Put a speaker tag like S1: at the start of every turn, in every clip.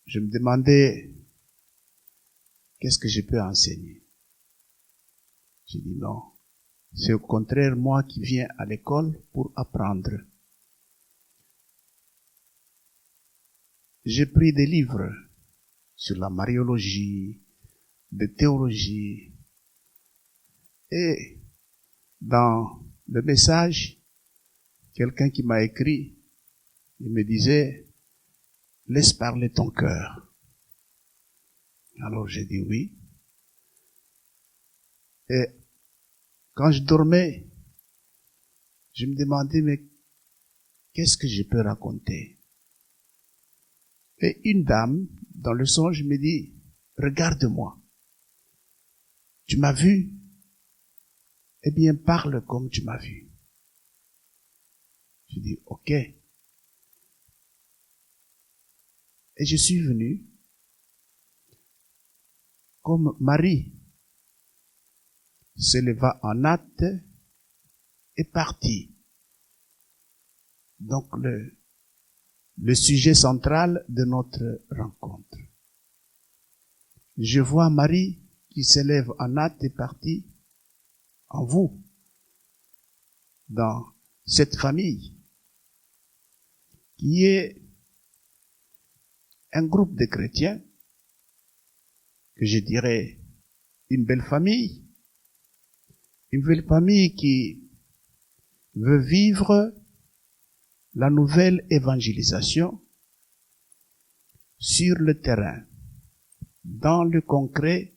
S1: je me demandais, qu'est-ce que je peux enseigner? J'ai dit non. C'est au contraire moi qui viens à l'école pour apprendre. J'ai pris des livres sur la mariologie, de théologie, et dans le message, quelqu'un qui m'a écrit, il me disait, laisse parler ton cœur. Alors j'ai dit oui. Et quand je dormais, je me demandais, mais qu'est-ce que je peux raconter? Et une dame, dans le songe, me dit, regarde-moi. Tu m'as vu? Eh bien, parle comme tu m'as vu. Je dis, ok. Et je suis venu comme Marie se leva en hâte et partit. Donc le sujet central de notre rencontre. Je vois Marie qui se lève en hâte et partit en vous, dans cette famille qui est un groupe de chrétiens, que je dirais une belle famille qui veut vivre la nouvelle évangélisation sur le terrain, dans le concret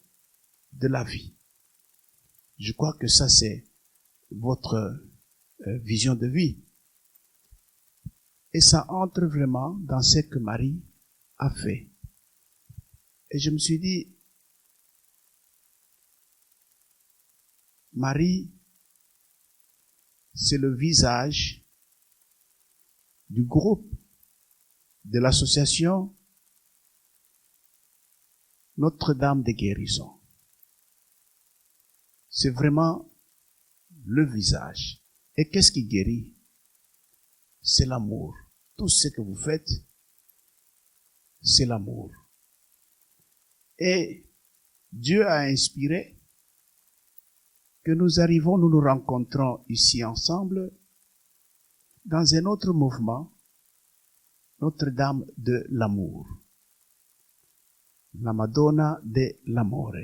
S1: de la vie. Je crois que ça c'est votre vision de vie. Et ça entre vraiment dans ce que Marie a fait. Et je me suis dit, Marie, c'est le visage du groupe, de l'association Notre-Dame de Guérison. C'est vraiment le visage. Et qu'est-ce qui guérit? C'est l'amour. Tout ce que vous faites, c'est l'amour. Et Dieu a inspiré que nous arrivons, nous nous rencontrons ici ensemble dans un autre mouvement, Notre-Dame de l'amour. La Madonna de l'amore,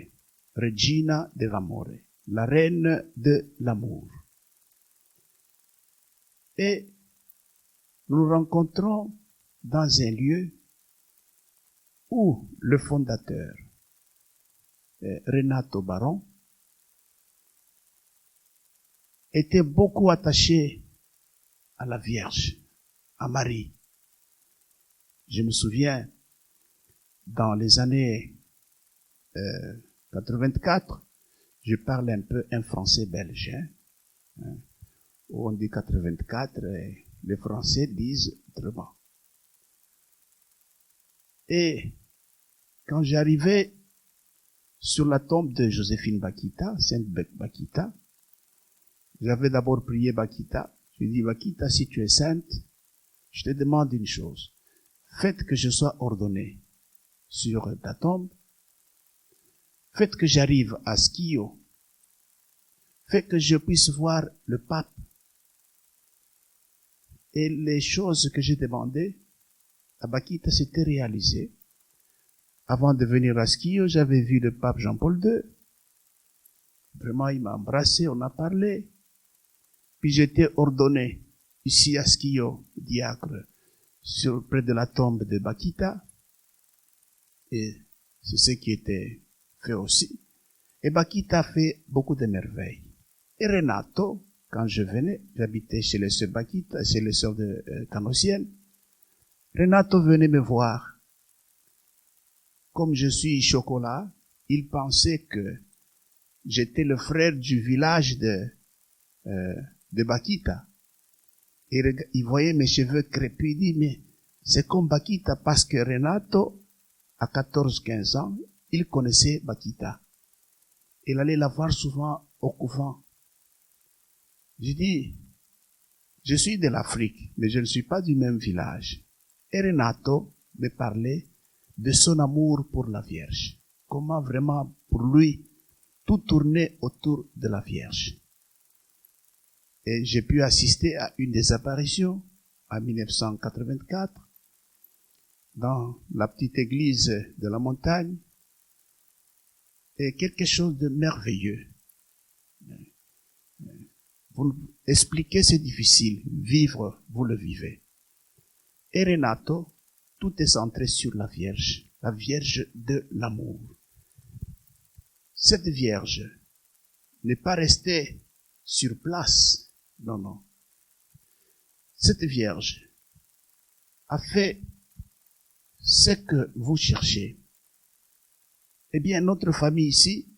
S1: Regina de l'amore, la reine de l'amour. Et nous nous rencontrons dans un lieu où le fondateur, Renato Baron, était beaucoup attaché à la Vierge, à Marie. Je me souviens, dans les années 84, je parle un français belge, où on dit 84 et les Français disent autrement. Et quand j'arrivais sur la tombe de Joséphine Bakita, Sainte Bakita, j'avais d'abord prié Bakita. Je lui ai dit, Bakita, si tu es sainte, je te demande une chose. Faites que je sois ordonné sur ta tombe. Faites que j'arrive à Schio. Faites que je puisse voir le pape. Et les choses que j'ai demandées à Bakita s'étaient réalisées. Avant de venir à Schio, j'avais vu le pape Jean-Paul II. Vraiment, il m'a embrassé, on a parlé. Puis j'étais ordonné ici à Schio, diacre, près de la tombe de Bakita. Et c'est ce qui était fait aussi. Et Bakita a fait beaucoup de merveilles. Et Renato, quand je venais, j'habitais chez les sœurs Bakita, chez les sœurs canossiennes. Renato venait me voir. Comme je suis chocolat, il pensait que j'étais le frère du village de Bakita. Et il voyait mes cheveux crépus, il dit, mais c'est comme Bakita, parce que Renato, à 14-15 ans, il connaissait Bakita. Il allait la voir souvent au couvent. Je dis, je suis de l'Afrique, mais je ne suis pas du même village. Et Renato me parlait de son amour pour la Vierge. Comment vraiment, pour lui, tout tournait autour de la Vierge. Et j'ai pu assister à une des apparitions en 1984 dans la petite église de la montagne. Et quelque chose de merveilleux. Vous expliquer, c'est difficile. Vivre, vous le vivez. Et Renato, tout est centré sur la Vierge de l'amour. Cette Vierge n'est pas restée sur place. Non, non. Cette Vierge a fait ce que vous cherchez. Eh bien, notre famille ici,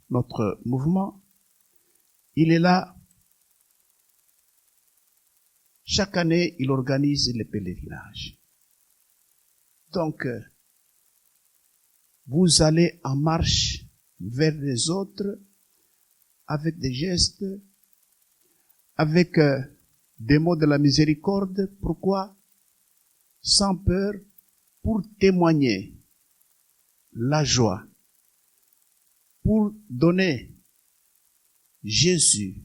S1: notre mouvement, il est là. Chaque année, il organise les pèlerinages. Donc, vous allez en marche vers les autres avec des gestes, avec des mots de la miséricorde. Pourquoi? Sans peur, pour témoigner la joie, pour donner Jésus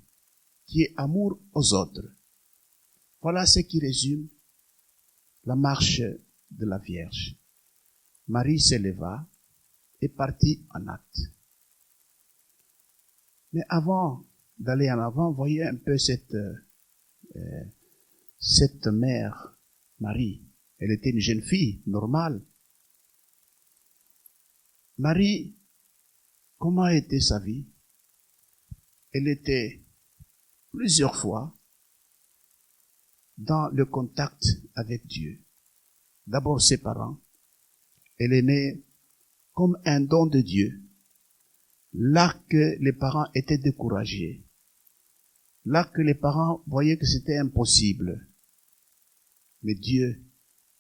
S1: qui est amour aux autres. Voilà ce qui résume la marche de la Vierge. Marie s'éleva et partit en acte. Mais avant d'aller en avant, voyez un peu cette mère, Marie. Elle était une jeune fille normale. Marie, comment était sa vie? Elle était plusieurs fois dans le contact avec Dieu. D'abord ses parents. Elle est née comme un don de Dieu. Là que les parents étaient découragés. Là que les parents voyaient que c'était impossible. Mais Dieu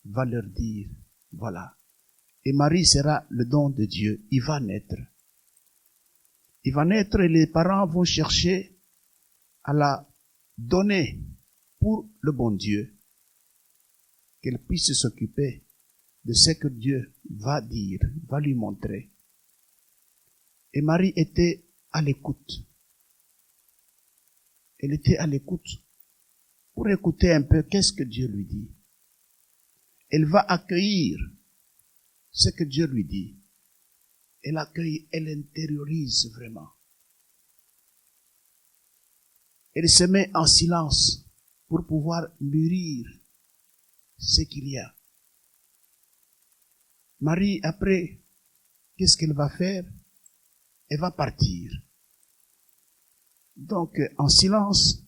S1: va leur dire, voilà. Et Marie sera le don de Dieu. Il va naître. Il va naître et les parents vont chercher à la donner pour le bon Dieu. Qu'elle puisse s'occuper de ce que Dieu va dire, va lui montrer. Et Marie était à l'écoute. Elle était à l'écoute pour écouter un peu qu'est-ce que Dieu lui dit. Elle va accueillir ce que Dieu lui dit. Elle accueille, elle intériorise vraiment. Elle se met en silence pour pouvoir mûrir ce qu'il y a. Marie, après, qu'est-ce qu'elle va faire? Elle va partir. Donc, en silence,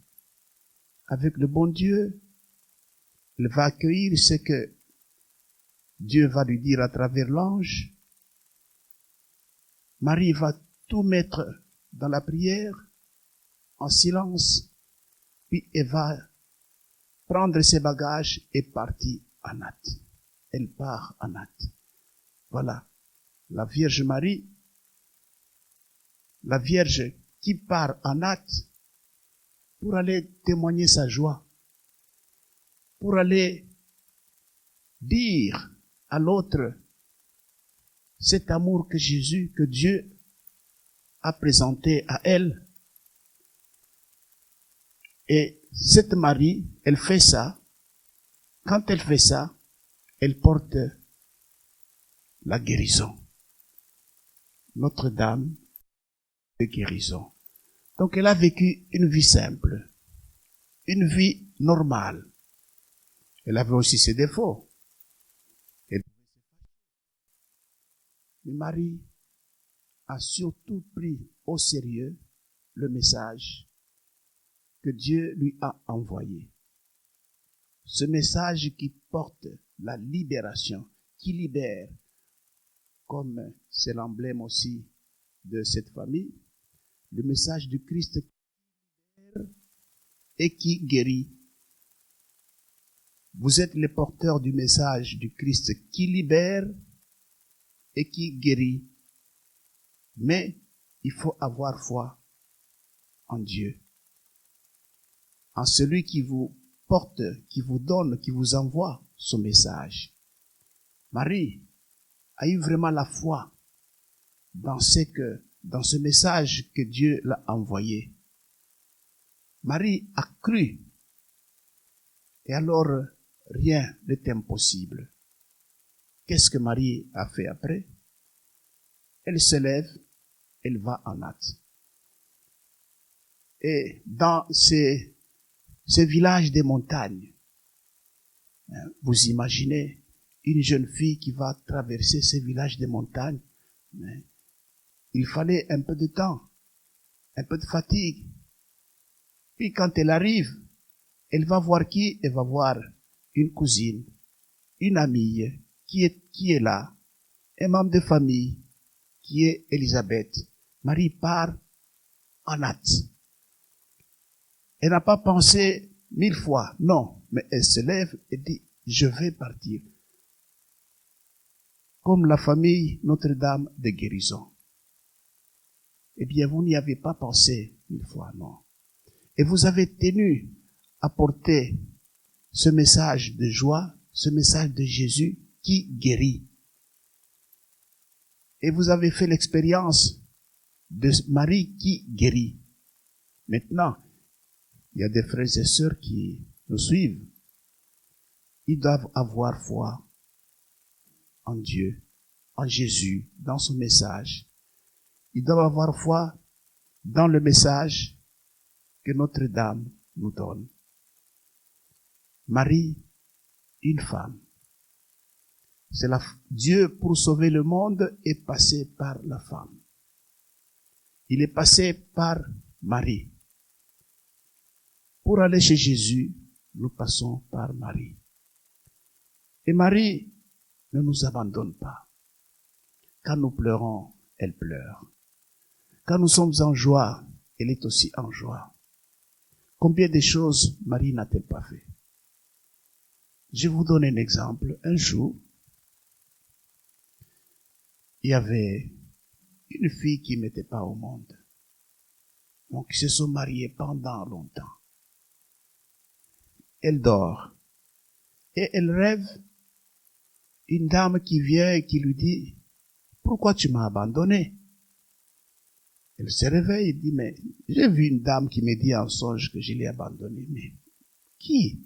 S1: avec le bon Dieu, elle va accueillir ce que Dieu va lui dire à travers l'ange. Marie va tout mettre dans la prière, en silence, puis elle va prendre ses bagages et partir en hâte. Elle part en hâte. Voilà, la Vierge Marie, la Vierge qui part en hâte pour aller témoigner sa joie, pour aller dire à l'autre cet amour que Jésus, que Dieu a présenté à elle. Et cette Marie, elle fait ça. Quand elle fait ça, elle porte la guérison. Notre-Dame de guérison. Donc elle a vécu une vie simple, une vie normale. Elle avait aussi ses défauts. Mais Marie a surtout pris au sérieux le message que Dieu lui a envoyé. Ce message qui porte la libération, qui libère, comme c'est l'emblème aussi de cette famille, le message du Christ qui libère et qui guérit. Vous êtes les porteurs du message du Christ qui libère et qui guérit. Mais il faut avoir foi en Dieu, en celui qui vous porte, qui vous donne, qui vous envoie son message. Marie, a eu vraiment la foi dans ce message que Dieu l'a envoyé. Marie a cru. Et alors, rien n'est impossible. Qu'est-ce que Marie a fait après? Elle se lève, elle va en hâte. Et dans ces villages des montagnes, vous imaginez une jeune fille qui va traverser ces villages des montagnes. Il fallait un peu de temps, un peu de fatigue. Puis quand elle arrive, elle va voir qui? Elle va voir une cousine, une amie qui est là, un membre de famille qui est Élisabeth. Marie part en hâte. Elle n'a pas pensé 1000 fois, non, mais elle se lève et dit, je vais partir. Comme la famille Notre-Dame de Guérison. Eh bien, vous n'y avez pas pensé 1000 fois, non. Et vous avez tenu à porter ce message de joie, ce message de Jésus qui guérit. Et vous avez fait l'expérience de Marie qui guérit. Maintenant, il y a des frères et sœurs qui nous suivent. Ils doivent avoir foi en Dieu, en Jésus, dans son message. Ils doivent avoir foi dans le message que Notre-Dame nous donne. Marie, une femme. Dieu, pour sauver le monde, est passé par la femme. Il est passé par Marie. Pour aller chez Jésus, nous passons par Marie. Et Marie ne nous abandonne pas. Quand nous pleurons, elle pleure. Quand nous sommes en joie, elle est aussi en joie. Combien de choses Marie n'a-t-elle pas fait? Je vous donne un exemple. Un jour, il y avait une fille qui ne mettait pas au monde. Donc, ils se sont mariés pendant longtemps. Elle dort. Et elle rêve une dame qui vient et qui lui dit, « Pourquoi tu m'as abandonné ?» Elle se réveille et dit, « Mais j'ai vu une dame qui me dit en songe que je l'ai abandonnée. » Mais qui?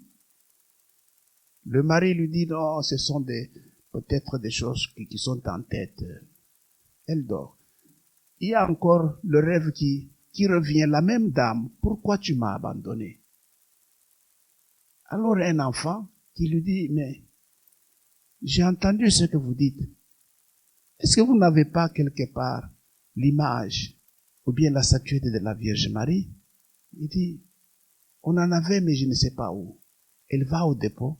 S1: Le mari lui dit, « Non, ce sont peut-être des choses qui sont en tête. » Elle dort. Il y a encore le rêve qui revient, la même dame, « Pourquoi tu m'as abandonné ?» Alors un enfant qui lui dit, « Mais j'ai entendu ce que vous dites. Est-ce que vous n'avez pas quelque part l'image ou bien la statuette de la Vierge Marie? » Il dit, « On en avait, mais je ne sais pas où. » Elle va au dépôt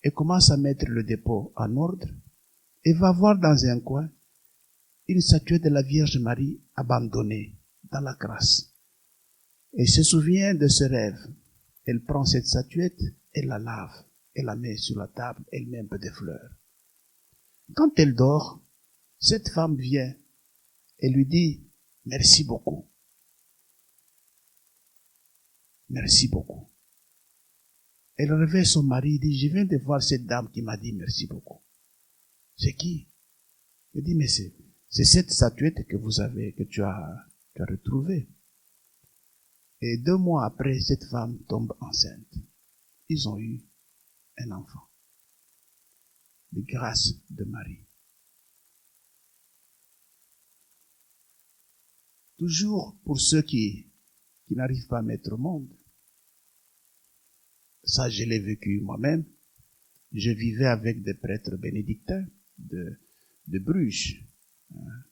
S1: et commence à mettre le dépôt en ordre et va voir dans un coin une statuette de la Vierge Marie abandonnée dans la crasse. Elle se souvient de ce rêve. Elle prend cette statuette, elle la lave, elle la met sur la table, elle met un peu de fleurs. Quand elle dort, cette femme vient et lui dit, « Merci beaucoup. Merci beaucoup. » Elle réveille son mari et dit, « Je viens de voir cette dame qui m'a dit merci beaucoup. » « C'est qui? » Il dit, « Mais c'est cette statuette que tu as retrouvée. » Et 2 mois après, cette femme tombe enceinte. Ils ont eu un enfant. De grâce de Marie. Toujours pour ceux qui n'arrivent pas à mettre au monde. Ça, je l'ai vécu moi-même. Je vivais avec des prêtres bénédictins de Bruges,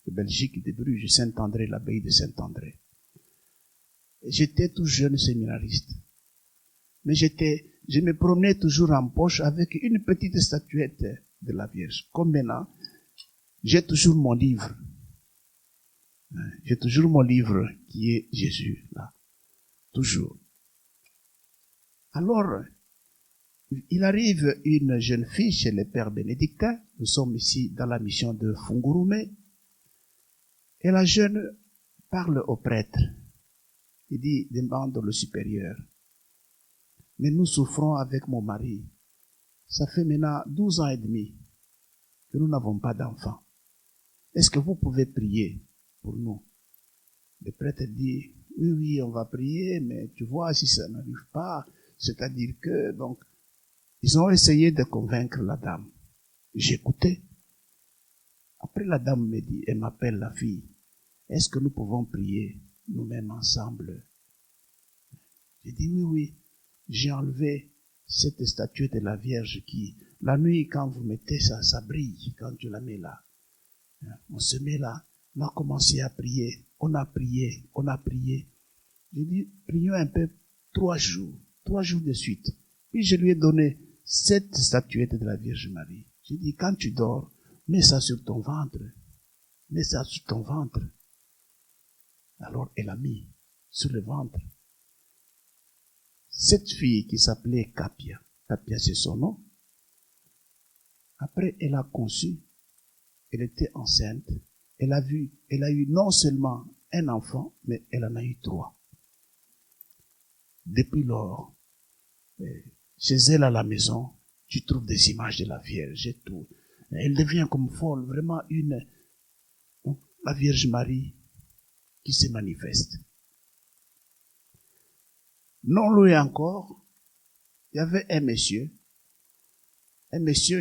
S1: de Belgique, de Bruges, Saint-André, l'abbaye de Saint-André. J'étais tout jeune séminariste. Mais je me promenais toujours en poche avec une petite statuette de la Vierge. Comme maintenant, j'ai toujours mon livre. J'ai toujours mon livre qui est Jésus, là. Toujours. Alors, il arrive une jeune fille chez les pères bénédictins. Nous sommes ici dans la mission de Fungurume. Et la jeune parle au prêtre. Il dit, demande le supérieur. Mais nous souffrons avec mon mari. Ça fait maintenant 12 ans et demi que nous n'avons pas d'enfant. est-ce que vous pouvez prier pour nous? Le prêtre dit, oui, on va prier, mais tu vois, si ça n'arrive pas, c'est-à-dire que, donc, ils ont essayé de convaincre la dame. J'écoutais. Après, la dame me dit, elle m'appelle la fille, est-ce que nous pouvons prier nous-mêmes ensemble? J'ai dit, oui, j'ai enlevé cette statuette de la Vierge qui, la nuit, quand vous mettez ça, ça brille, quand tu la mets là. On se met là, on a commencé à prier, on a prié. J'ai dit, prions un peu 3 jours de suite. Puis je lui ai donné cette statuette de la Vierge Marie. J'ai dit, quand tu dors, mets ça sur ton ventre. Alors elle a mis sur le ventre. Cette fille qui s'appelait Capia c'est son nom. Après, elle a conçu, elle était enceinte, elle a eu non seulement un enfant, mais elle en a eu 3. Depuis lors, chez elle à la maison, tu trouves des images de la Vierge et tout. Elle devient comme folle, vraiment la Vierge Marie qui se manifeste. Non loin encore, il y avait un monsieur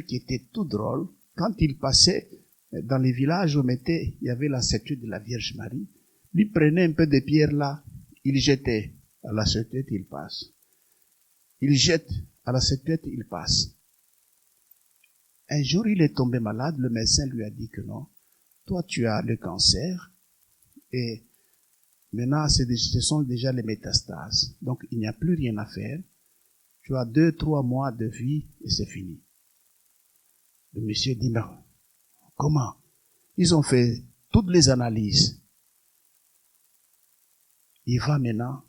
S1: qui était tout drôle. Quand il passait dans les villages où il y avait la statue de la Vierge Marie, lui prenait un peu de pierre là, il jetait à la statuette, il passe. Il jette à la statuette, il passe. Un jour, il est tombé malade, le médecin lui a dit que non, toi tu as le cancer et maintenant ce sont déjà les métastases. Donc il n'y a plus rien à faire. Tu as 2-3 mois de vie et c'est fini. Le monsieur dit, mais comment? Ils ont fait toutes les analyses. Il va maintenant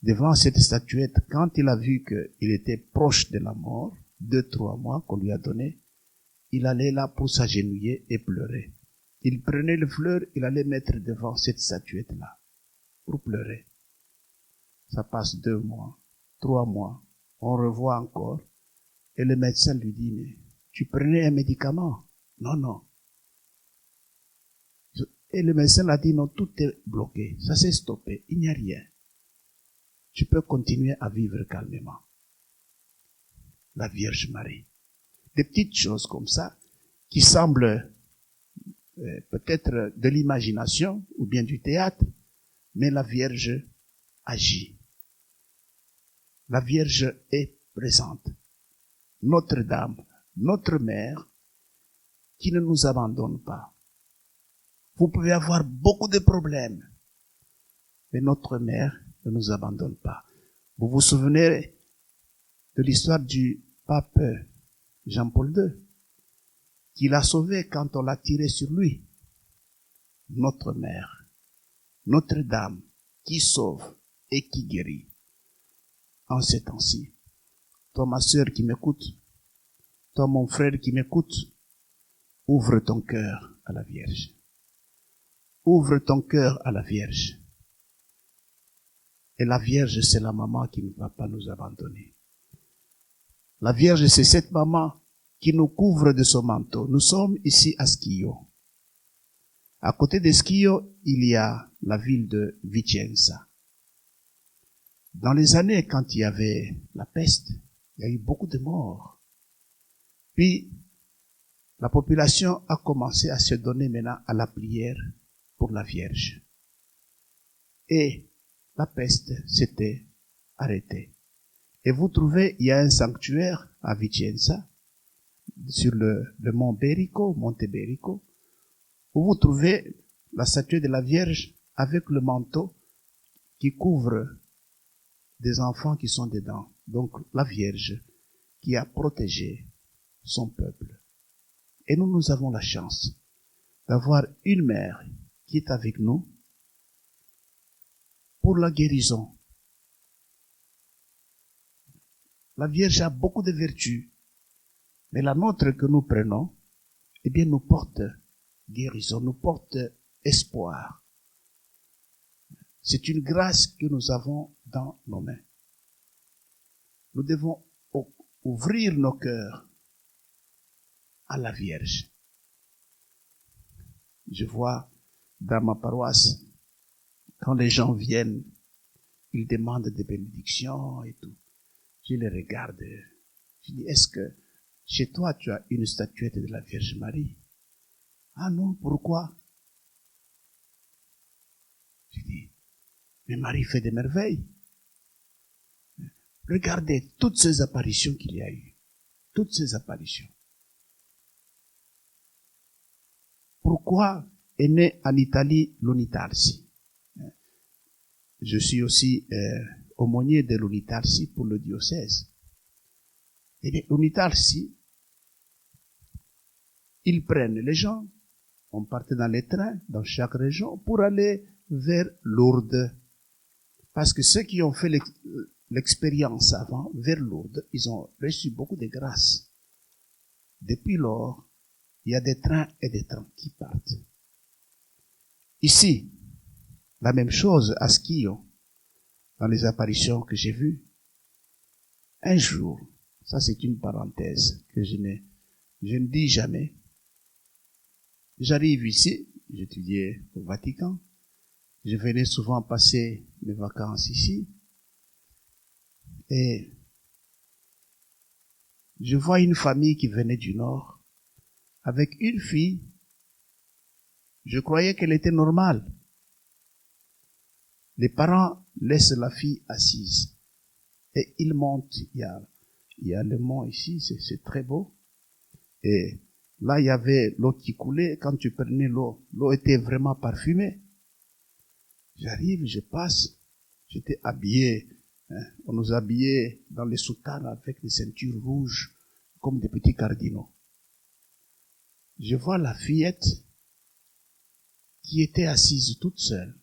S1: devant cette statuette. Quand il a vu qu'il était proche de la mort, 2-3 mois qu'on lui a donné, il allait là pour s'agenouiller et pleurer. Il prenait le fleur, il allait mettre devant cette statuette-là pour pleurer. Ça passe 2 mois, 3 mois, on revoit encore, et le médecin lui dit, mais tu prenais un médicament? Non. Et le médecin a dit, non, tout est bloqué, ça s'est stoppé, il n'y a rien. Tu peux continuer à vivre calmement. La Vierge Marie. Des petites choses comme ça, qui semblent peut-être de l'imagination ou bien du théâtre, mais la Vierge agit. La Vierge est présente. Notre-Dame, notre mère, qui ne nous abandonne pas. Vous pouvez avoir beaucoup de problèmes, mais notre mère ne nous abandonne pas. Vous vous souvenez de l'histoire du pape Jean-Paul II, qui l'a sauvé quand on l'a tiré sur lui. Notre mère, Notre-Dame, qui sauve et qui guérit. En ces temps-ci, toi ma sœur qui m'écoute, toi mon frère qui m'écoute, ouvre ton cœur à la Vierge. Ouvre ton cœur à la Vierge. Et la Vierge, c'est la maman qui ne va pas nous abandonner. La Vierge, c'est cette maman qui nous couvre de son manteau. Nous sommes ici à Schio. À côté de Schio, il y a la ville de Vicenza. Dans les années quand il y avait la peste, il y a eu beaucoup de morts. Puis, la population a commencé à se donner maintenant à la prière pour la Vierge. Et la peste s'était arrêtée. Et vous trouvez, il y a un sanctuaire à Vicenza, sur le mont Berico, Monte Berico, où vous trouvez la statue de la Vierge avec le manteau qui couvre des enfants qui sont dedans. Donc la Vierge qui a protégé son peuple. Et nous avons la chance d'avoir une mère qui est avec nous pour la guérison. La Vierge a beaucoup de vertus, mais la nôtre que nous prenons, eh bien, nous porte guérison, nous porte espoir. C'est une grâce que nous avons dans nos mains. Nous devons ouvrir nos cœurs à la Vierge. Je vois dans ma paroisse, quand les gens viennent, ils demandent des bénédictions et tout. Je les regarde. Je dis, est-ce que chez toi, tu as une statuette de la Vierge Marie? Ah non, pourquoi? Je dis, mais Marie fait des merveilles. Regardez toutes ces apparitions qu'il y a eu. Toutes ces apparitions. Pourquoi est né en Italie l'Unitalsi? Je suis aussi aumônier de l'Unitalsi pour le diocèse. Et bien, l'Unitalsi, ils prennent les gens, on partait dans les trains, dans chaque région, pour aller vers Lourdes. Parce que ceux qui ont fait l'expérience avant, vers Lourdes, ils ont reçu beaucoup de grâces. Depuis lors, il y a des trains et des trains qui partent. Ici, la même chose à Schio, dans les apparitions que j'ai vues. Un jour, ça c'est une parenthèse que je ne dis jamais. J'arrive ici, j'étudiais au Vatican, je venais souvent passer mes vacances ici, et je vois une famille qui venait du Nord, avec une fille. Je croyais qu'elle était normale. Les parents laissent la fille assise. Et ils montent. Il y a le mont ici, c'est très beau. Et là, il y avait l'eau qui coulait. Quand tu prenais l'eau était vraiment parfumée. J'arrive, je passe. J'étais habillé. On nous habillait dans les soutanes avec des ceintures rouges, comme des petits cardinaux. Je vois la fillette qui était assise toute seule.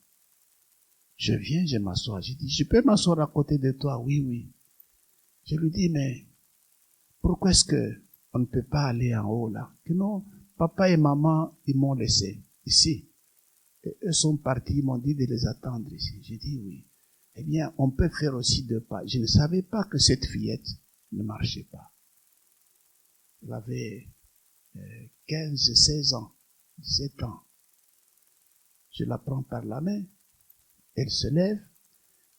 S1: Je viens, je m'assois. Je dis, je peux m'asseoir à côté de toi? Oui, oui. Je lui dis, mais pourquoi est-ce que on ne peut pas aller en haut là? Que non, papa et maman, ils m'ont laissé ici. Et eux sont partis, ils m'ont dit de les attendre ici. J'ai dit oui. Eh bien, on peut faire aussi 2 pas. Je ne savais pas que cette fillette ne marchait pas. Elle avait 15, 16 ans, 17 ans. Je la prends par la main. Elle se lève.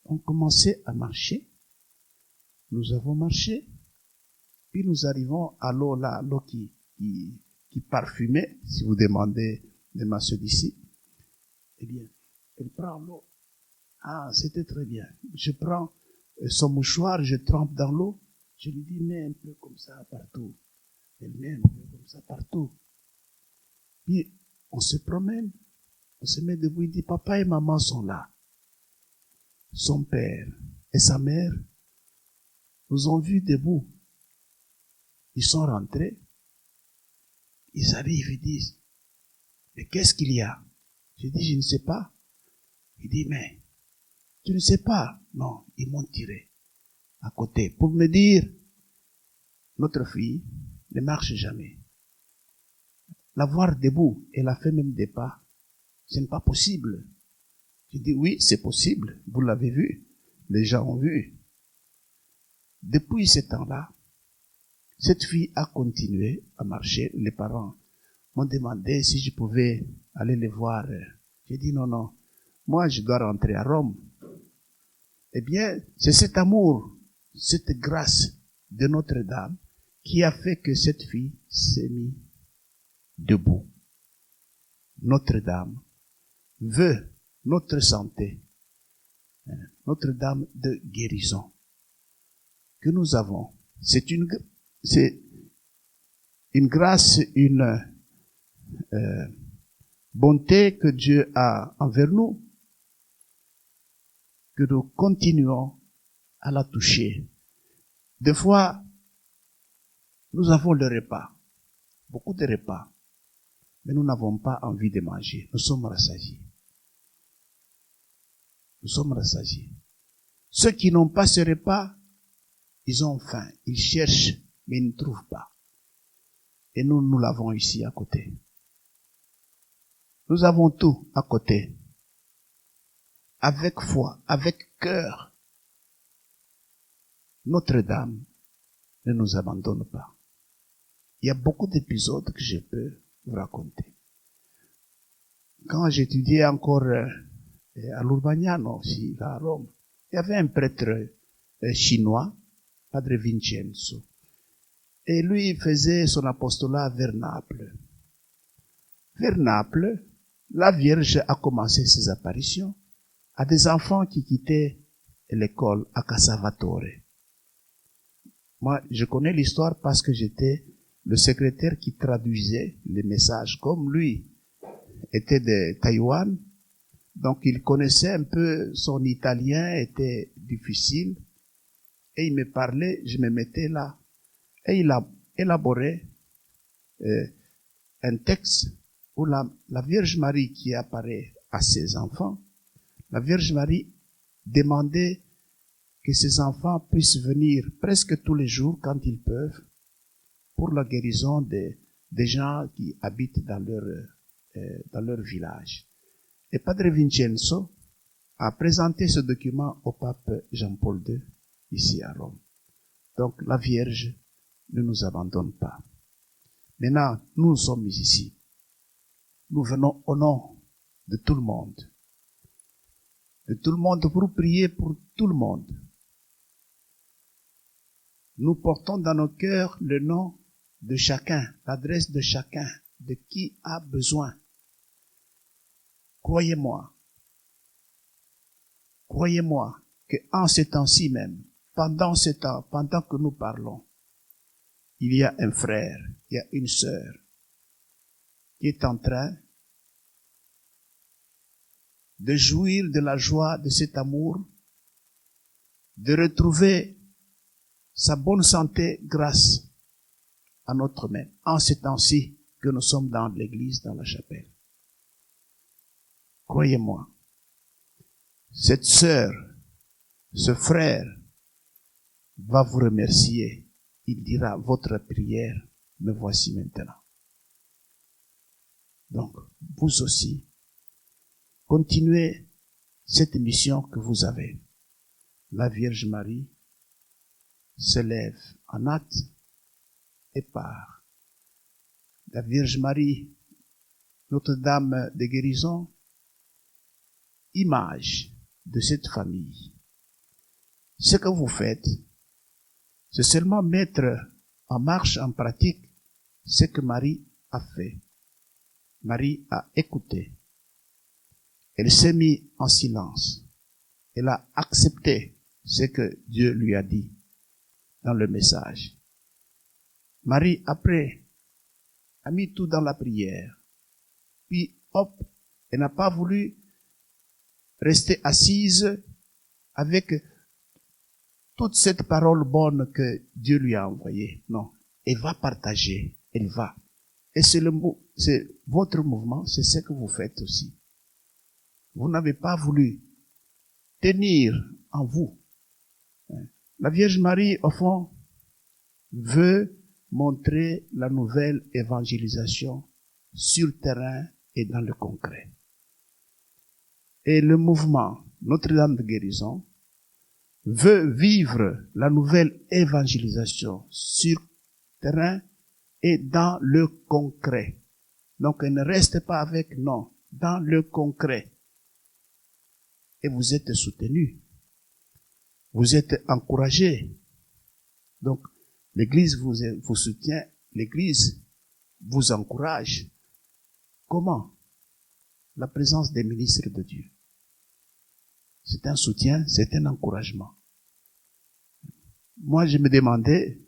S1: On commençait à marcher. Nous avons marché. Puis nous arrivons à l'eau là, l'eau qui parfumait, si vous demandez de ma soeur d'ici. Eh bien, elle prend l'eau. Ah, c'était très bien. Je prends son mouchoir, je trempe dans l'eau. Je lui dis, mets un peu comme ça partout. Elle met un peu comme ça partout. Puis, on se promène. On se met debout. Il dit, papa et maman sont là. Son père et sa mère nous ont vus debout. Ils sont rentrés. Ils arrivent et disent, mais qu'est-ce qu'il y a? J'ai dit, je ne sais pas. Il dit, mais tu ne sais pas? Non, ils m'ont tiré à côté pour me dire, notre fille ne marche jamais. La voir debout, elle a fait même des pas. Ce n'est pas possible. J'ai dit, oui, c'est possible. Vous l'avez vu. Les gens ont vu. Depuis ce temps-là, cette fille a continué à marcher. Les parents m'ont demandé si je pouvais aller les voir. J'ai dit non, non. Moi, je dois rentrer à Rome. Eh bien, c'est cet amour, cette grâce de Notre-Dame qui a fait que cette fille s'est mise debout. Notre-Dame veut notre santé, Notre-Dame de guérison que nous avons. C'est une grâce, une bonté que Dieu a envers nous, que nous continuons à la toucher. Des fois, nous avons le repas, beaucoup de repas, mais nous n'avons pas envie de manger. Nous sommes rassasiés. Nous sommes rassasiés. Ceux qui n'ont pas ce repas, ils ont faim, ils cherchent, mais ils ne trouvent pas. Et nous, nous l'avons ici à côté. Nous avons tout à côté. Avec foi, avec cœur. Notre-Dame ne nous abandonne pas. Il y a beaucoup d'épisodes que je peux vous raconter. quand j'étudiais encore à l'Urbagnano, aussi, là, à Rome, il y avait un prêtre chinois, Padre Vincenzo. Et lui, il faisait son apostolat vers Naples. Vers Naples, la Vierge a commencé ses apparitions à des enfants qui quittaient l'école à Casavatore. Moi, je connais l'histoire parce que j'étais le secrétaire qui traduisait les messages. Comme lui était de Taïwan, donc il connaissait un peu, son italien était difficile, et il me parlait, je me mettais là, et il a élaboré un texte où la Vierge Marie qui apparaît à ses enfants, la Vierge Marie demandait que ses enfants puissent venir presque tous les jours quand ils peuvent pour la guérison des gens qui habitent dans leur village. Et Padre Vincenzo a présenté ce document au pape Jean-Paul II ici à Rome. Donc la Vierge ne nous abandonne pas. Maintenant, nous sommes ici. Nous venons au nom de tout le monde. De tout le monde pour prier pour tout le monde. Nous portons dans nos cœurs le nom de chacun, l'adresse de chacun, de qui a besoin. Croyez-moi que en ce temps-ci même, pendant ce temps, pendant que nous parlons, il y a un frère, il y a une sœur qui est en train de jouir de la joie de cet amour, de retrouver sa bonne santé grâce à notre main, en ce temps-ci que nous sommes dans l'église, dans la chapelle. Croyez-moi, cette sœur, ce frère va vous remercier. Il dira, votre prière, me voici maintenant. Donc, vous aussi, continuez cette mission que vous avez. La Vierge Marie se lève en hâte et part. La Vierge Marie, Notre-Dame de guérison, image de cette famille. Ce que vous faites, c'est seulement mettre en marche, en pratique, ce que Marie a fait. Marie a écouté. Elle s'est mise en silence. Elle a accepté ce que Dieu lui a dit dans le message. Marie, après, a mis tout dans la prière. Puis, hop, elle n'a pas voulu rester assise avec toute cette parole bonne que Dieu lui a envoyée. Non, elle va partager, elle va. Et c'est votre mouvement, c'est ce que vous faites aussi. Vous n'avez pas voulu tenir en vous. La Vierge Marie, au fond, veut montrer la nouvelle évangélisation sur le terrain et dans le concret. Et le mouvement Notre-Dame de guérison veut vivre la nouvelle évangélisation sur le terrain et dans le concret. Donc, elle ne reste pas avec non, dans le concret. Et vous êtes soutenus. Vous êtes encouragés. Donc, l'Église vous soutient, l'Église vous encourage. Comment? La présence des ministres de Dieu. C'est un soutien, c'est un encouragement. Moi, je me demandais,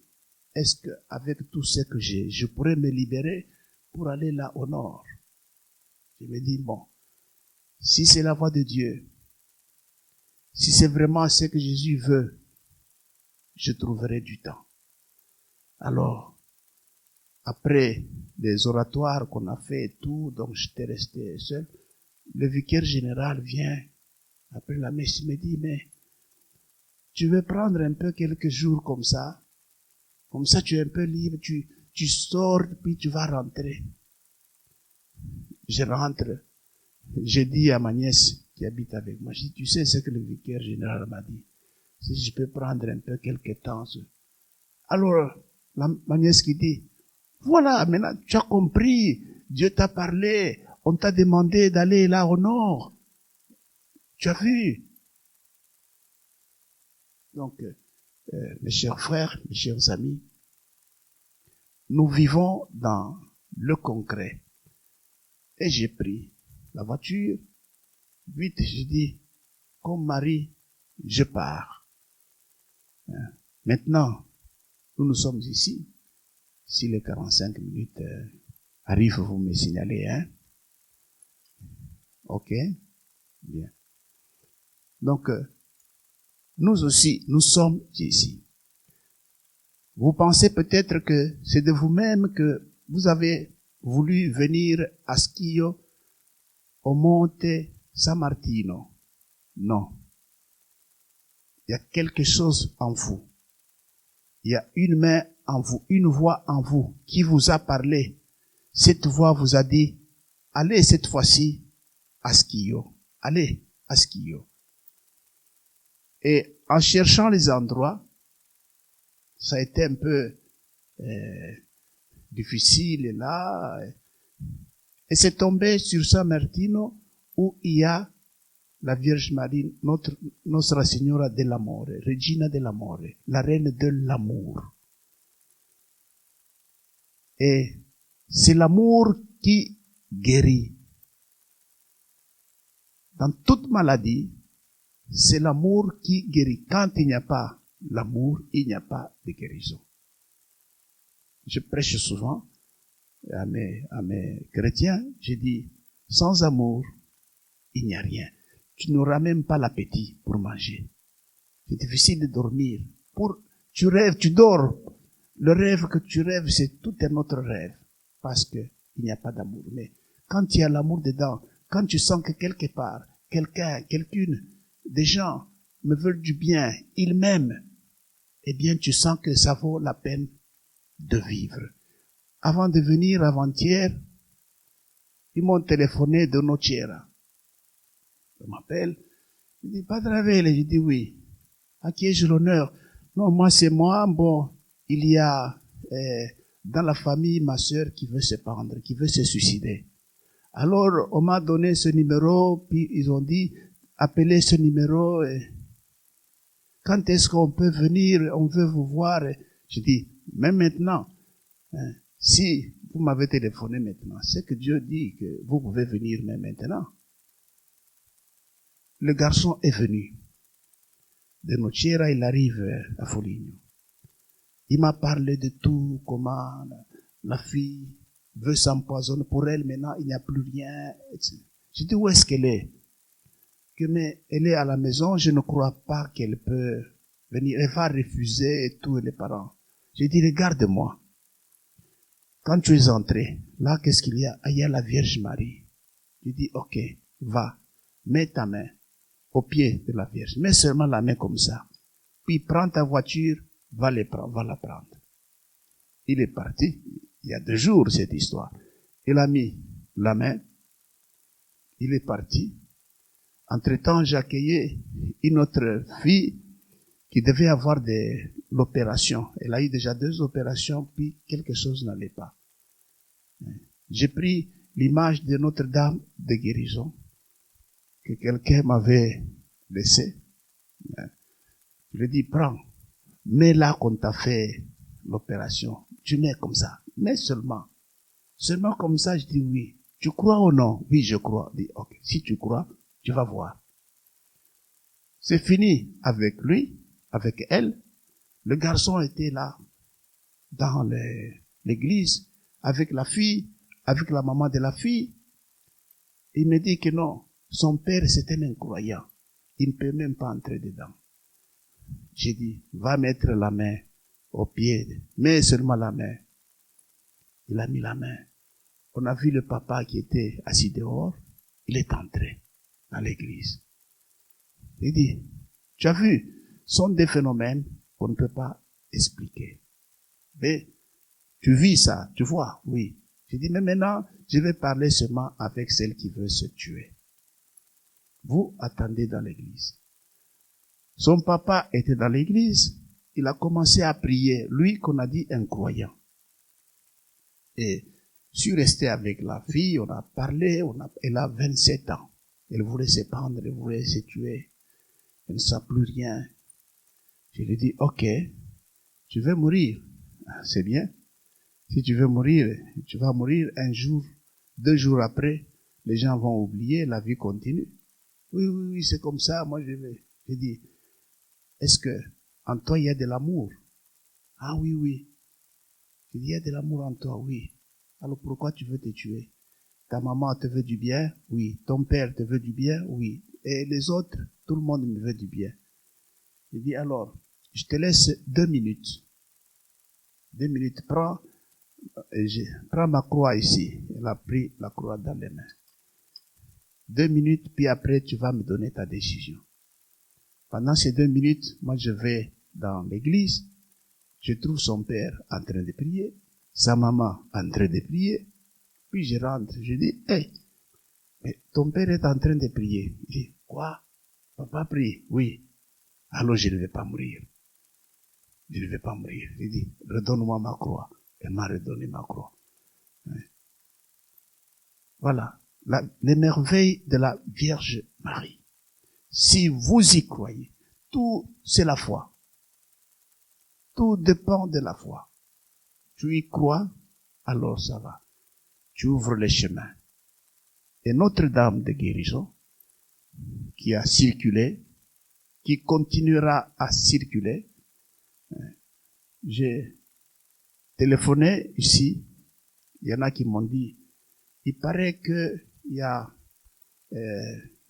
S1: est-ce qu'avec tout ce que j'ai, je pourrais me libérer pour aller là au nord? Je me dis, bon, si c'est la voie de Dieu, si c'est vraiment ce que Jésus veut, je trouverai du temps. Alors, après les oratoires qu'on a fait et tout, donc j'étais resté seul, le vicaire général vient, après la messe, il me dit, mais tu veux prendre un peu quelques jours comme ça tu es un peu libre, tu sors, puis tu vas rentrer. Je rentre, j'ai dit à ma nièce qui habite avec moi, je dis, tu sais ce que le vicaire général m'a dit, si je peux prendre un peu quelques temps. Alors, ma nièce qui dit, voilà, maintenant tu as compris, Dieu t'a parlé, on t'a demandé d'aller là au nord. Tu as vu? Donc, mes chers frères, mes chers amis, nous vivons dans le concret. Et j'ai pris la voiture. Vite, j'ai dit, comme Marie, je pars. Maintenant, nous sommes ici. Si les 45 minutes arrivent, vous me signalez, hein? Ok? Bien. Donc, nous aussi, nous sommes ici. Vous pensez peut-être que c'est de vous-même que vous avez voulu venir à Schio, au Monte San Martino. Non. Il y a quelque chose en vous. Il y a une main en vous, une voix en vous qui vous a parlé. Cette voix vous a dit, allez cette fois-ci à Schio. Allez à Schio. Et en cherchant les endroits, ça a été un peu difficile là. Et c'est tombé sur San Martino où il y a la Vierge Marie, Nostra Signora dell'Amore, Regina dell'Amore, la reine de l'amour. Et c'est l'amour qui guérit. Dans toute maladie, c'est l'amour qui guérit. Quand il n'y a pas l'amour, il n'y a pas de guérison. Je prêche souvent à mes chrétiens, je dis, sans amour, il n'y a rien. Tu n'auras même pas l'appétit pour manger. C'est difficile de dormir. Tu rêves, tu dors. Le rêve que tu rêves, c'est tout un autre rêve. Parce que il n'y a pas d'amour. Mais quand il y a l'amour dedans, quand tu sens que quelque part, quelqu'une, des gens me veulent du bien, ils m'aiment, eh bien, tu sens que ça vaut la peine de vivre. Avant de venir avant-hier, ils m'ont téléphoné de Nocera. Je m'appelle, je dis, Padre Avele, je dis oui. À qui ai-je l'honneur? Non, moi c'est moi, bon, il y a dans la famille ma sœur qui veut se pendre, qui veut se suicider. Alors, on m'a donné ce numéro, puis ils ont dit, appelez ce numéro, quand est-ce qu'on peut venir, on veut vous voir. Je dis, même maintenant, hein, si vous m'avez téléphoné maintenant, c'est que Dieu dit que vous pouvez venir même maintenant. Le garçon est venu. De Nocera, il arrive à Foligno. Il m'a parlé de tout, comment la fille veut s'empoisonner. Pour elle, maintenant, il n'y a plus rien. Je dis, où est-ce qu'elle est? Mais elle est à la maison, je ne crois pas qu'elle peut venir. Elle va refuser tous les parents. J'ai dit, regarde-moi. Quand tu es entré, là, qu'est-ce qu'il y a? Ah, il y a la Vierge Marie. Je dis, ok, va, mets ta main au pied de la Vierge. Mets seulement la main comme ça. Puis prends ta voiture, va la prendre. Il est parti. Il y a 2 jours, cette histoire. Il a mis la main. Il est parti. Entre-temps, j'accueillais une autre fille qui devait avoir l'opération. Elle a eu déjà 2 opérations, puis quelque chose n'allait pas. J'ai pris l'image de Notre-Dame de guérison que quelqu'un m'avait laissée. Je lui ai dit, prends, mets là qu'on t'a fait l'opération. Tu mets comme ça, mets seulement. Seulement comme ça, je dis oui. Tu crois ou non? Oui, je crois. Je dis, ok, si tu crois, tu vas voir. C'est fini avec lui, avec elle. Le garçon était là, dans l'église, avec la fille, avec la maman de la fille. Il me dit que non, son père c'est un incroyant. Il ne peut même pas entrer dedans. J'ai dit, va mettre la main au pied, mets seulement la main. Il a mis la main. On a vu le papa qui était assis dehors, il est entré dans l'église. Il dit, tu as vu, sont des phénomènes qu'on ne peut pas expliquer. Mais tu vis ça, tu vois, oui. J'ai dit, mais maintenant, je vais parler seulement avec celle qui veut se tuer. Vous attendez dans l'église. Son papa était dans l'église, il a commencé à prier, lui qu'on a dit incroyant. Et Je suis resté avec la fille, on a parlé, elle a 27 ans. Elle voulait se pendre, elle voulait se tuer. Elle ne sait plus rien. Je lui ai dit, ok, tu veux mourir. Ah, c'est bien. Si tu veux mourir, tu vas mourir un jour, 2 jours après, les gens vont oublier, la vie continue. Oui, oui, oui, c'est comme ça, moi je vais. J'ai dit, est-ce que en toi il y a de l'amour? Ah oui, oui. Il y a de l'amour en toi, oui. Alors pourquoi tu veux te tuer? Ta maman te veut du bien? Oui. Ton père te veut du bien? Oui. Et les autres, tout le monde me veut du bien. J'ai dit alors, je te laisse 2 minutes. 2 minutes, prends ma croix ici. Elle a pris la croix dans les mains. 2 minutes, puis après tu vas me donner ta décision. Pendant ces 2 minutes, moi je vais dans l'église, je trouve son père en train de prier, sa maman en train de prier, puis je rentre, je dis, hey, mais ton père est en train de prier. Il dit, quoi? Papa prie? Oui. Alors je ne vais pas mourir. Je ne vais pas mourir. Il dit, redonne-moi ma croix. Elle m'a redonné ma croix. Voilà, les merveilles de la Vierge Marie. Si vous y croyez, tout c'est la foi. Tout dépend de la foi. Tu y crois, alors ça va. Tu ouvres les chemins. Et Notre-Dame de guérison, qui a circulé, qui continuera à circuler, j'ai téléphoné ici, il y en a qui m'ont dit, il paraît que il y a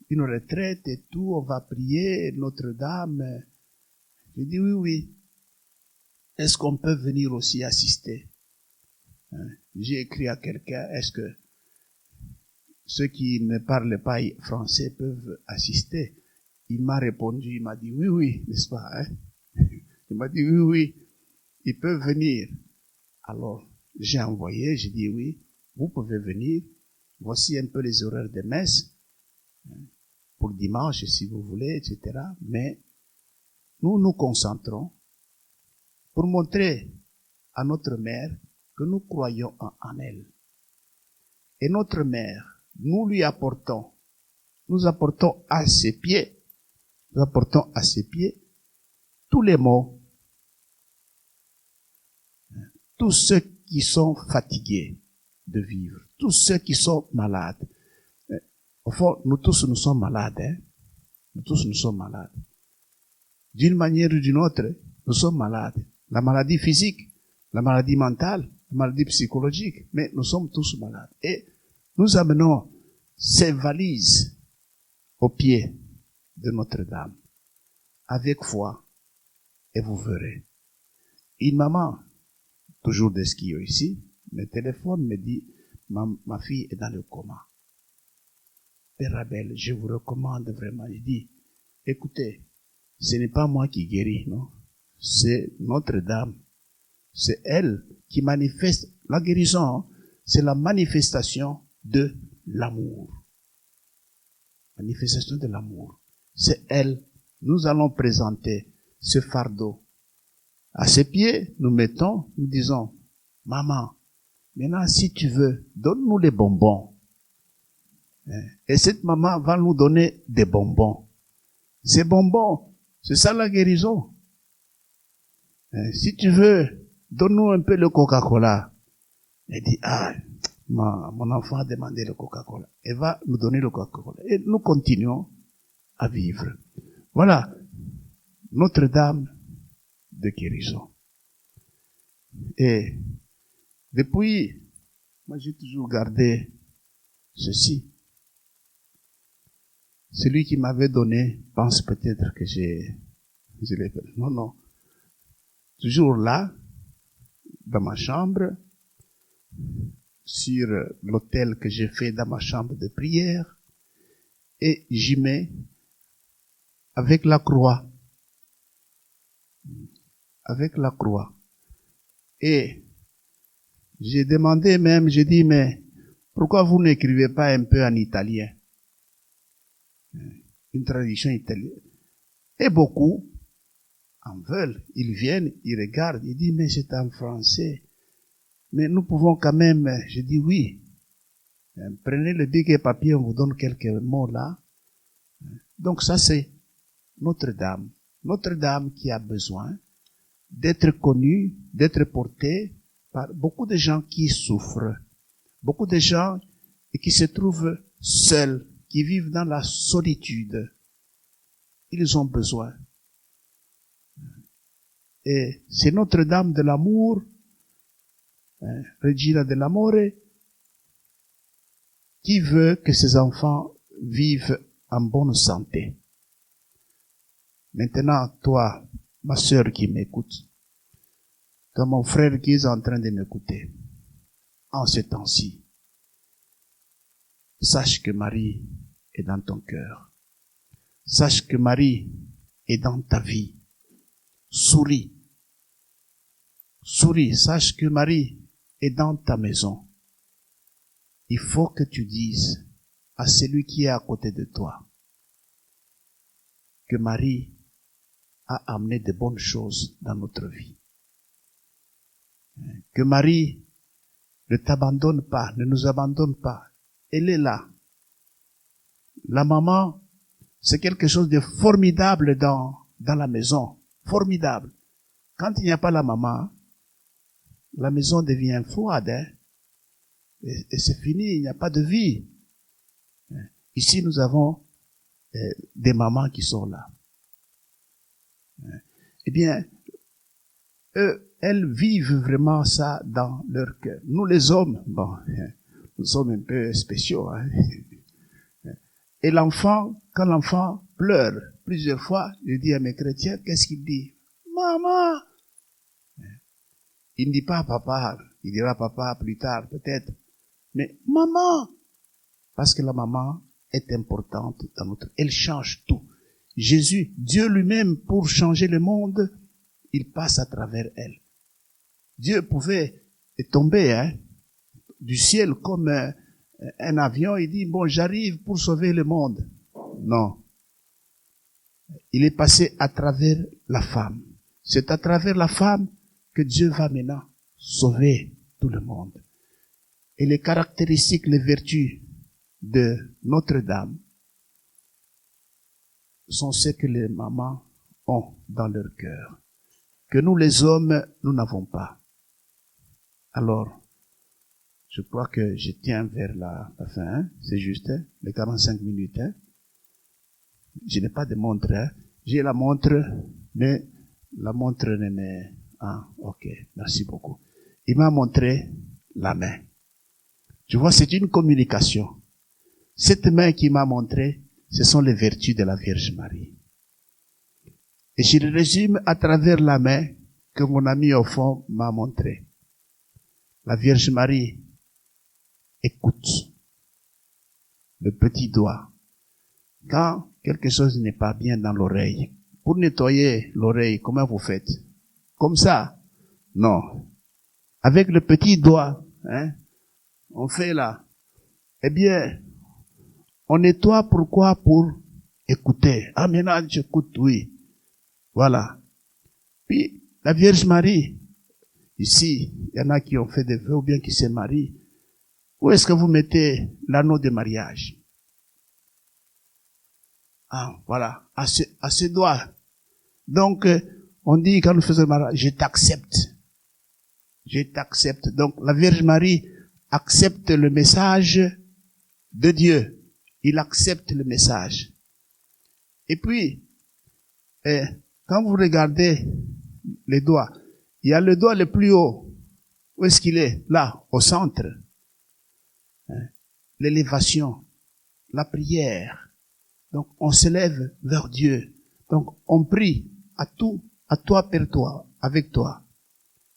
S1: une retraite et tout, on va prier Notre-Dame. J'ai dit oui, oui. Est-ce qu'on peut venir aussi assister? J'ai écrit à quelqu'un, est-ce que ceux qui ne parlent pas français peuvent assister? Il m'a répondu, il m'a dit oui, oui, n'est-ce pas? Il m'a dit oui, oui, ils peuvent venir. Alors, j'ai envoyé, j'ai dit oui, vous pouvez venir. Voici un peu les horaires de messe pour dimanche, si vous voulez, etc. Mais nous nous concentrons pour montrer à notre mère que nous croyons en elle. Et notre mère, nous apportons à ses pieds tous les maux, tous ceux qui sont fatigués de vivre, tous ceux qui sont malades. Au fond, nous tous nous sommes malades, hein? Nous tous nous sommes malades. D'une manière ou d'une autre, nous sommes malades. La maladie physique, la maladie mentale, la maladie psychologique, mais nous sommes tous malades. Et nous amenons ces valises au pied de Notre-Dame, avec foi, et vous verrez. Une maman, toujours de ski ici, me téléphone, me dit, ma fille est dans le coma. Père Abel, je vous recommande vraiment, je dis, écoutez, ce n'est pas moi qui guéris, non? C'est Notre-Dame. C'est elle qui manifeste la guérison. C'est la manifestation de l'amour. Manifestation de l'amour. C'est elle. Nous allons présenter ce fardeau. À ses pieds, nous disons, maman, maintenant si tu veux, donne-nous les bonbons. Et cette maman va nous donner des bonbons. Ces bonbons, c'est ça la guérison. Si tu veux, donne-nous un peu le Coca-Cola. Elle dit, mon enfant a demandé le Coca-Cola. Elle va nous donner le Coca-Cola. Et nous continuons à vivre. Voilà, Notre-Dame de guérison. Et depuis, moi j'ai toujours gardé ceci. Celui qui m'avait donné pense peut-être que je l'ai fait. Non, non. Toujours là, dans ma chambre, sur l'autel que j'ai fait dans ma chambre de prière, et j'y mets avec la croix. Avec la croix. Et j'ai demandé même, j'ai dit, mais pourquoi vous n'écrivez pas un peu en italien? Une traduction italienne. Et beaucoup en veulent. Ils viennent, ils regardent, ils disent, mais c'est en français. Mais nous pouvons quand même, je dis oui. Prenez le bic et papier, on vous donne quelques mots là. Donc ça c'est Notre-Dame. Notre-Dame qui a besoin d'être connue, d'être portée par beaucoup de gens qui souffrent. Beaucoup de gens qui se trouvent seuls, qui vivent dans la solitude. Ils ont besoin. Et c'est Notre-Dame de l'amour, Regina dell'Amore, qui veut que ses enfants vivent en bonne santé. Maintenant, toi, ma sœur qui m'écoute, toi, mon frère qui est en train de m'écouter, en ce temps-ci, sache que Marie est dans ton cœur. Sache que Marie est dans ta vie. Souris. Souris. Sache que Marie est dans ta maison. Il faut que tu dises à celui qui est à côté de toi que Marie a amené de bonnes choses dans notre vie. Que Marie ne t'abandonne pas, ne nous abandonne pas. Elle est là. La maman, c'est quelque chose de formidable dans la maison. Formidable. Quand il n'y a pas la maman, la maison devient froide, hein? Et c'est fini, il n'y a pas de vie. Ici, nous avons des mamans qui sont là. Eh bien, elles vivent vraiment ça dans leur cœur. Nous, les hommes, bon, nous sommes un peu spéciaux. Hein? Et l'enfant, quand l'enfant pleure plusieurs fois, je dis à mes chrétiens, qu'est-ce qu'il dit? Maman! Il ne dit pas papa, il dira papa plus tard peut-être. Mais maman! Parce que la maman est importante dans notre... Elle change tout. Jésus, Dieu lui-même, pour changer le monde, il passe à travers elle. Dieu pouvait tomber du ciel comme un avion, il dit, bon, j'arrive pour sauver le monde. Non. Il est passé à travers la femme. C'est à travers la femme que Dieu va maintenant sauver tout le monde. Et les caractéristiques, les vertus de Notre-Dame sont ce que les mamans ont dans leur cœur, que nous les hommes, nous n'avons pas. Alors, je crois que je tiens vers la fin, hein? C'est juste, hein? Les 45 minutes. Hein? Je n'ai pas de montre. Hein? J'ai la montre, mais la montre ne m'est... Ah, ok, merci beaucoup. Il m'a montré la main. Tu vois, c'est une communication. Cette main qu'il m'a montré, ce sont les vertus de la Vierge Marie. Et je le résume à travers la main que mon ami au fond m'a montré. La Vierge Marie écoute le petit doigt. Quand quelque chose n'est pas bien dans l'oreille, pour nettoyer l'oreille, comment vous faites? Comme ça? Non. Avec le petit doigt, hein, on fait là. Eh bien, on nettoie pourquoi? Pour écouter. Ah, maintenant, j'écoute, oui. Voilà. Puis, la Vierge Marie, ici, il y en a qui ont fait des vœux ou bien qui se marient. Où est-ce que vous mettez l'anneau de mariage? Ah, voilà. À ce doigt. Donc, on dit quand nous faisons le mariage, je t'accepte. Je t'accepte. Donc, la Vierge Marie accepte le message de Dieu. Il accepte le message. Et puis, quand vous regardez les doigts, il y a le doigt le plus haut. Où est-ce qu'il est? Là, au centre. L'élévation, la prière. Donc, on se lève vers Dieu. Donc, on prie à toi, Père, toi, avec toi.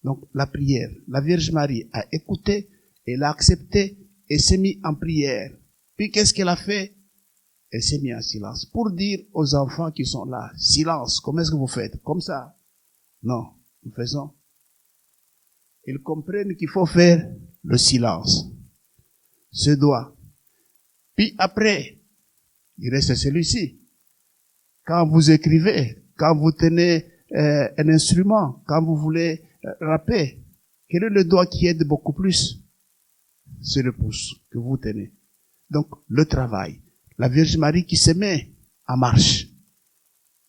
S1: Donc, la prière. La Vierge Marie a écouté, elle a accepté et s'est mise en prière. Puis, qu'est-ce qu'elle a fait? Elle s'est mise en silence. Pour dire aux enfants qui sont là, silence, comment est-ce que vous faites? Comme ça? Non, nous faisons. Ils comprennent qu'il faut faire le silence. Ce doigt. Puis après, il reste celui-ci. Quand vous écrivez, quand vous tenez un instrument, quand vous voulez rapper, Quel est le doigt qui aide beaucoup plus? C'est le pouce que vous tenez. Donc, le travail. La Vierge Marie qui se met en marche.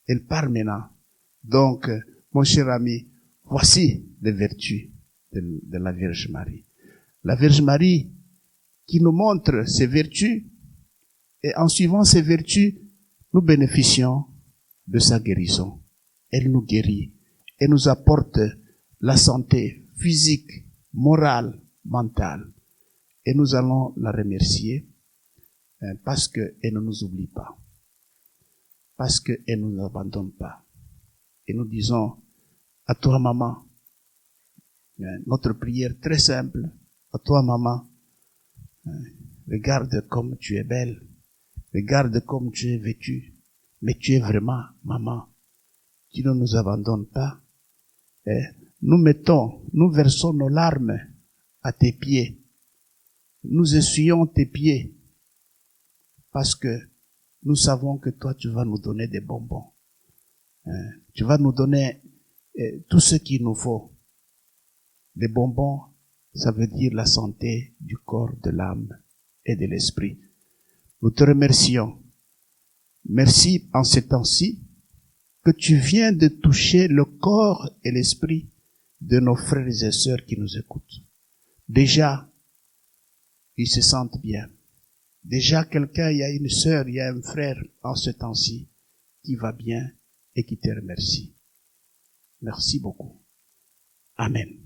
S1: Elle part maintenant. Donc, mon cher ami, voici les vertus de la Vierge Marie. La Vierge Marie qui nous montre ses vertus, et en suivant ces vertus, nous bénéficions de sa guérison. Elle nous guérit. Elle nous apporte la santé physique, morale, mentale. Et nous allons la remercier parce qu'elle ne nous oublie pas. Parce qu'elle ne nous abandonne pas. Et nous disons à toi, maman, notre prière très simple, à toi, maman, regarde comme tu es belle, regarde comme tu es vêtue, mais tu es vraiment maman. Tu ne nous abandonnes pas. Nous versons nos larmes à tes pieds. Nous essuyons tes pieds parce que nous savons que toi, tu vas nous donner des bonbons. Tu vas nous donner tout ce qu'il nous faut. Les bonbons, ça veut dire la santé du corps, de l'âme et de l'esprit. Nous te remercions. Merci en ces temps-ci que tu viens de toucher le corps et l'esprit de nos frères et sœurs qui nous écoutent. Déjà, ils se sentent bien. Déjà, il y a une sœur, il y a un frère en ce temps-ci qui va bien et qui te remercie. Merci beaucoup. Amen.